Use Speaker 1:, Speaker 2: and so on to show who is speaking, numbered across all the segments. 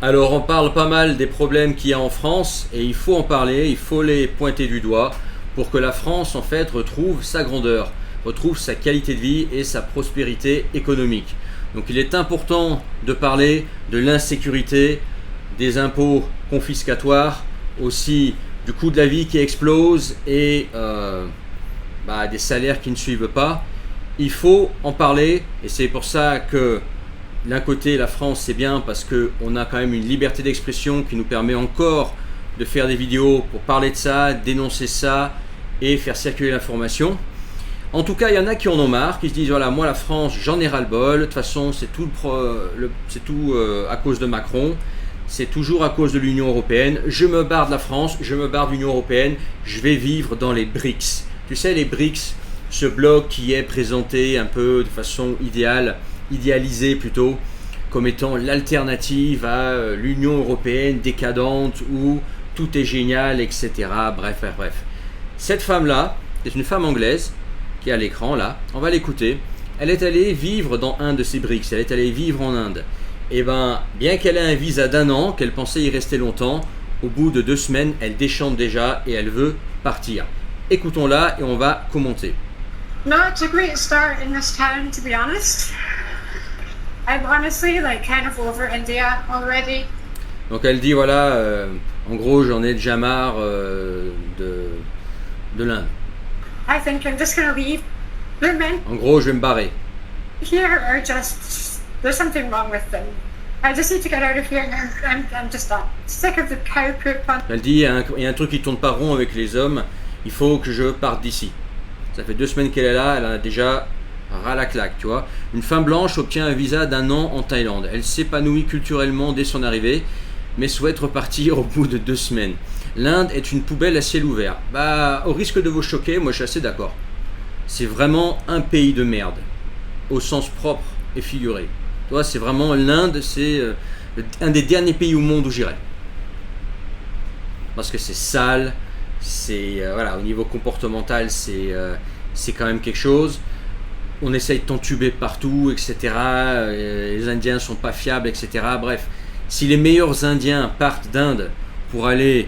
Speaker 1: Alors on parle pas mal des problèmes qu'il y a en France et il faut en parler, il faut les pointer du doigt pour que la France en fait retrouve sa grandeur, retrouve sa qualité de vie et sa prospérité économique. Donc il est important de parler de l'insécurité, des impôts confiscatoires, aussi du coût de la vie qui explose et des salaires qui ne suivent pas. Il faut en parler et c'est pour ça que d'un côté la France c'est bien parce qu'on a quand même une liberté d'expression qui nous permet encore de faire des vidéos pour parler de ça, dénoncer ça et faire circuler l'information. En tout cas il y en a qui en ont marre, qui se disent voilà moi la France j'en ai ras le bol, de toute façon c'est tout, à cause de Macron, c'est toujours à cause de l'Union Européenne, je me barre de la France, je me barre de l'Union Européenne, je vais vivre dans les BRICS. Tu sais les BRICS, ce bloc qui est présenté un peu de façon idéalisée plutôt, comme étant l'alternative à l'Union Européenne décadente où tout est génial, etc. Bref. Cette femme-là, c'est une femme anglaise qui est à l'écran là, on va l'écouter. Elle est allée vivre dans un de ces BRICS, elle est allée vivre en Inde. Et bien qu'elle ait un visa d'1 an, qu'elle pensait y rester longtemps, au bout de 2 semaines, elle déchante déjà et elle veut partir. Écoutons-la et on va commenter.
Speaker 2: No, it's a great start in this town, to be honest. I'm honestly kind of over India already.
Speaker 1: Donc elle dit voilà, en gros j'en ai déjà marre de l'Inde.
Speaker 2: I think I'm just gonna leave. The men
Speaker 1: En gros je vais me barrer.
Speaker 2: here are just, there's something wrong with them. I just need to get out of here. I'm just sick of the cow poop on.
Speaker 1: Elle dit il y a un truc qui tourne pas rond avec les hommes, il faut que je parte d'ici. Ça fait 2 semaines qu'elle est là, elle a déjà ras la claque, tu vois. Une femme blanche obtient un visa d'1 an en Thaïlande. Elle s'épanouit culturellement dès son arrivée, mais souhaite repartir au bout de 2 semaines. L'Inde est une poubelle à ciel ouvert. Au risque de vous choquer, moi je suis assez d'accord. C'est vraiment un pays de merde, au sens propre et figuré. Tu vois, c'est vraiment l'Inde, c'est un des derniers pays au monde où j'irai. Parce que c'est sale, c'est au niveau comportemental, c'est quand même quelque chose. On essaye de t'entuber partout, etc. Les Indiens sont pas fiables, etc. Bref, si les meilleurs Indiens partent d'Inde pour aller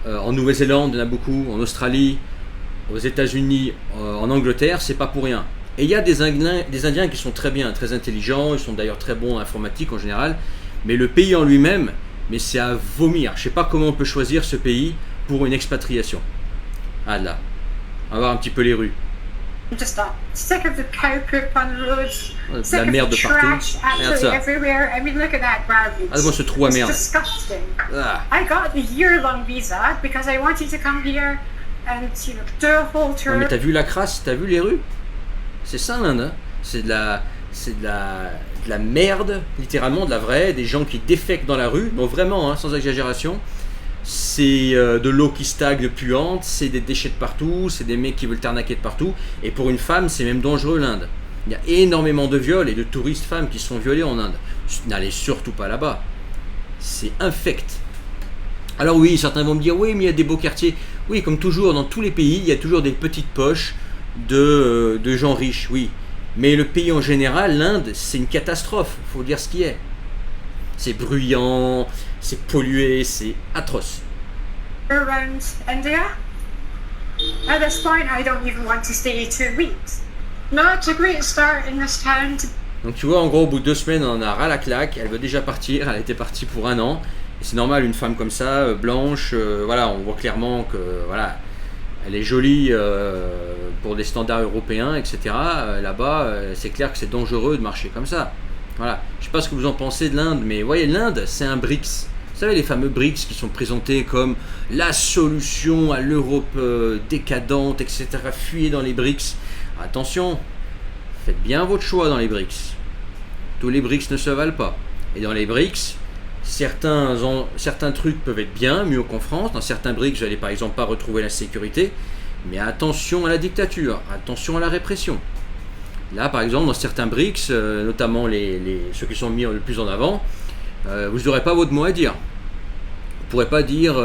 Speaker 1: en Nouvelle-Zélande, il y en a beaucoup, en Australie, aux États-Unis, en Angleterre, c'est pas pour rien. Et il y a des Indiens qui sont très bien, très intelligents, ils sont d'ailleurs très bons en informatique en général, mais le pays en lui-même, mais c'est à vomir. Je sais pas comment on peut choisir ce pays pour une expatriation. Ah là, on va voir un petit peu les rues.
Speaker 2: I'm just sick of the cow poop on the roads.
Speaker 1: De
Speaker 2: Sick
Speaker 1: la
Speaker 2: of
Speaker 1: merde
Speaker 2: the
Speaker 1: de partout.
Speaker 2: trash
Speaker 1: Regarde
Speaker 2: absolutely
Speaker 1: ça.
Speaker 2: everywhere. I mean, look at that garbage.
Speaker 1: Ah, moi ce trou à
Speaker 2: It's
Speaker 1: merde.
Speaker 2: disgusting.
Speaker 1: Ah.
Speaker 2: I got the year-long visa because I wanted to come here and do a whole tour.
Speaker 1: Non, mais t'as vu la crasse, t'as vu les rues? C'est ça l'Inde, hein. C'est de la merde, littéralement de la vraie, des gens qui défèquent dans la rue, donc vraiment, hein, sans exagération. C'est de l'eau qui stagne puante, c'est des déchets de partout, c'est des mecs qui veulent t'arnaquer de partout. Et pour une femme, c'est même dangereux l'Inde. Il y a énormément de viols et de touristes femmes qui sont violées en Inde. N'allez surtout pas là-bas. C'est infect. Alors oui, certains vont me dire, oui, mais il y a des beaux quartiers. Oui, comme toujours, dans tous les pays, il y a toujours des petites poches de gens riches, oui. Mais le pays en général, l'Inde, c'est une catastrophe, il faut dire ce qui est. C'est bruyant, c'est pollué, c'est atroce.
Speaker 2: Around India. At this point, I don't even want to stay 2 weeks. No, it's a great start in this town.
Speaker 1: Donc tu vois, en gros, au bout de 2 semaines, on en a ras la claque, elle veut déjà partir, elle était partie pour 1 an. Et c'est normal, une femme comme ça, blanche, on voit clairement que, elle est jolie pour des standards européens, etc. Là-bas, c'est clair que c'est dangereux de marcher comme ça. Voilà. Je ne sais pas ce que vous en pensez de l'Inde, mais voyez, l'Inde, c'est un BRICS. Vous savez, les fameux BRICS qui sont présentés comme la solution à l'Europe décadente, etc. Fuyez dans les BRICS. Attention, faites bien votre choix dans les BRICS. Tous les BRICS ne se valent pas. Et dans les BRICS, certains trucs peuvent être bien, mieux qu'en France. Dans certains BRICS, vous n'allez par exemple pas retrouver la sécurité. Mais attention à la dictature, attention à la répression. Là, par exemple, dans certains BRICS, notamment ceux qui sont mis le plus en avant, vous n'aurez pas votre mot à dire. Vous ne pourrez pas dire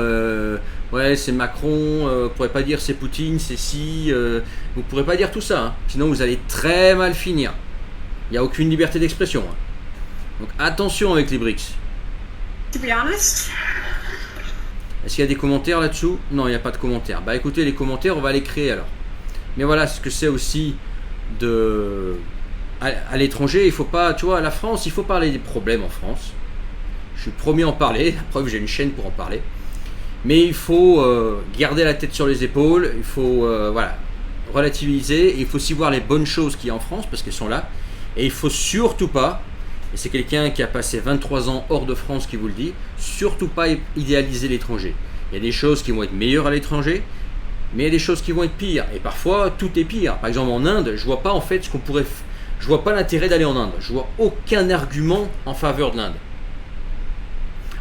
Speaker 1: ouais, c'est Macron, vous ne pourrez pas dire c'est Poutine, c'est si. Vous ne pourrez pas dire tout ça. Hein. Sinon, vous allez très mal finir. Il n'y a aucune liberté d'expression. Hein. Donc attention avec les BRICS.
Speaker 2: to be honest.
Speaker 1: Est-ce qu'il y a des commentaires là-dessous? Non, il n'y a pas de commentaires. Bah écoutez, les commentaires, on va les créer alors. Mais voilà, ce que c'est aussi à l'étranger, il faut pas, tu vois, à la France, il faut parler des problèmes en France. Je suis le premier à en parler, la preuve, j'ai une chaîne pour en parler. Mais il faut garder la tête sur les épaules, il faut voilà, relativiser, et il faut aussi voir les bonnes choses qu'il y a en France, parce qu'elles sont là. Et il faut surtout pas, et c'est quelqu'un qui a passé 23 ans hors de France qui vous le dit, surtout pas idéaliser l'étranger. Il y a des choses qui vont être meilleures à l'étranger, mais il y a des choses qui vont être pires. Et parfois, tout est pire. Par exemple, en Inde, je vois pas en fait ce qu'on pourrait... Je vois pas l'intérêt d'aller en Inde. Je vois aucun argument en faveur de l'Inde.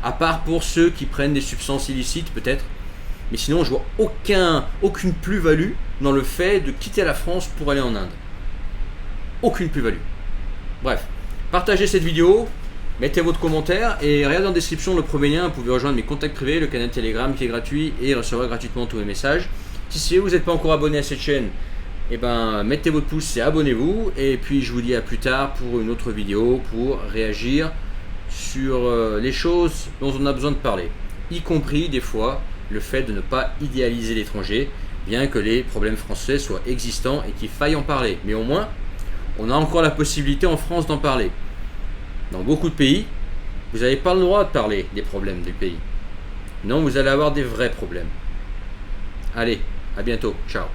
Speaker 1: À part pour ceux qui prennent des substances illicites, peut-être. Mais sinon, je vois aucune plus-value dans le fait de quitter la France pour aller en Inde. Aucune plus-value. Bref, partagez cette vidéo, mettez votre commentaire et regardez en description le premier lien. Vous pouvez rejoindre mes contacts privés, le canal Telegram qui est gratuit et recevoir gratuitement tous mes messages. Si vous n'êtes pas encore abonné à cette chaîne, eh ben, mettez votre pouce et abonnez-vous. Et puis je vous dis à plus tard pour une autre vidéo pour réagir sur les choses dont on a besoin de parler, y compris des fois le fait de ne pas idéaliser l'étranger, bien que les problèmes français soient existants et qu'il faille en parler. Mais au moins, on a encore la possibilité en France d'en parler. Dans beaucoup de pays, vous n'avez pas le droit de parler des problèmes du pays. Non, vous allez avoir des vrais problèmes. Allez, à bientôt. Ciao.